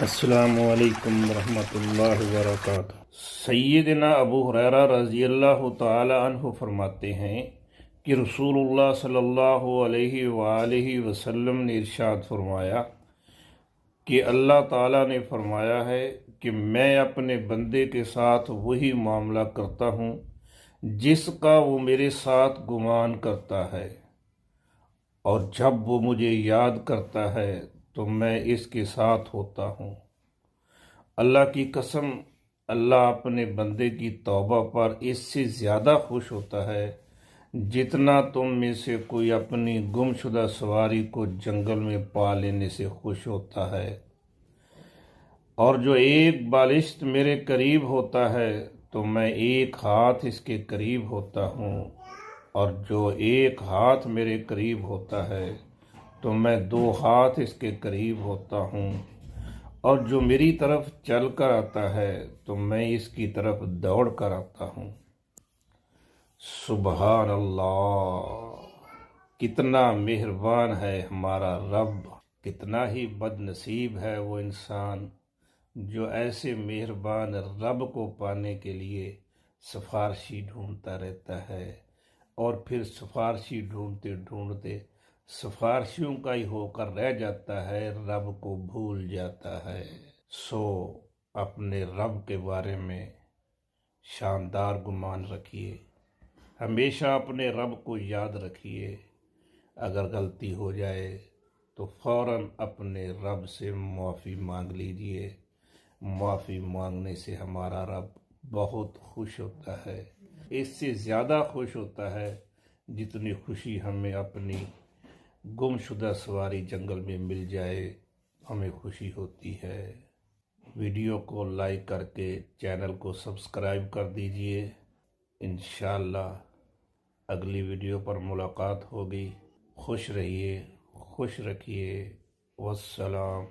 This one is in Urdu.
السلام علیکم ورحمۃ اللہ وبرکاتہ۔ سیدنا ابو ہریرہ رضی اللہ تعالی عنہ فرماتے ہیں کہ رسول اللہ صلی اللہ علیہ وآلہ وسلم نے ارشاد فرمایا کہ اللہ تعالیٰ نے فرمایا ہے کہ میں اپنے بندے کے ساتھ وہی معاملہ کرتا ہوں جس کا وہ میرے ساتھ گمان کرتا ہے، اور جب وہ مجھے یاد کرتا ہے تو میں اس کے ساتھ ہوتا ہوں۔ اللہ کی قسم، اللہ اپنے بندے کی توبہ پر اس سے زیادہ خوش ہوتا ہے جتنا تم میں سے کوئی اپنی گم شدہ سواری کو جنگل میں پا لینے سے خوش ہوتا ہے۔ اور جو ایک بالشت میرے قریب ہوتا ہے تو میں ایک ہاتھ اس کے قریب ہوتا ہوں، اور جو ایک ہاتھ میرے قریب ہوتا ہے تو میں 2 ہاتھ اس کے قریب ہوتا ہوں، اور جو میری طرف چل کر آتا ہے تو میں اس کی طرف دوڑ کر آتا ہوں۔ سبحان اللہ! کتنا مہربان ہے ہمارا رب، کتنا ہی بد نصیب ہے وہ انسان جو ایسے مہربان رب کو پانے کے لیے سفارشی ڈھونڈتا رہتا ہے، اور پھر سفارشی ڈھونڈتے ڈھونڈتے سفارشیوں کا ہی ہو کر رہ جاتا ہے، رب کو بھول جاتا ہے۔ سو اپنے رب کے بارے میں شاندار گمان رکھیے، ہمیشہ اپنے رب کو یاد رکھیے۔ اگر غلطی ہو جائے تو فوراً اپنے رب سے معافی مانگ لیجیے۔ معافی مانگنے سے ہمارا رب بہت خوش ہوتا ہے، اس سے زیادہ خوش ہوتا ہے جتنی خوشی ہمیں اپنی گم شدہ سواری جنگل میں مل جائے ہمیں خوشی ہوتی ہے۔ ویڈیو کو لائک کر کے چینل کو سبسکرائب کر دیجئے۔ انشاءاللہ اگلی ویڈیو پر ملاقات ہوگی۔ خوش رہیے، خوش رکھیے۔ والسلام۔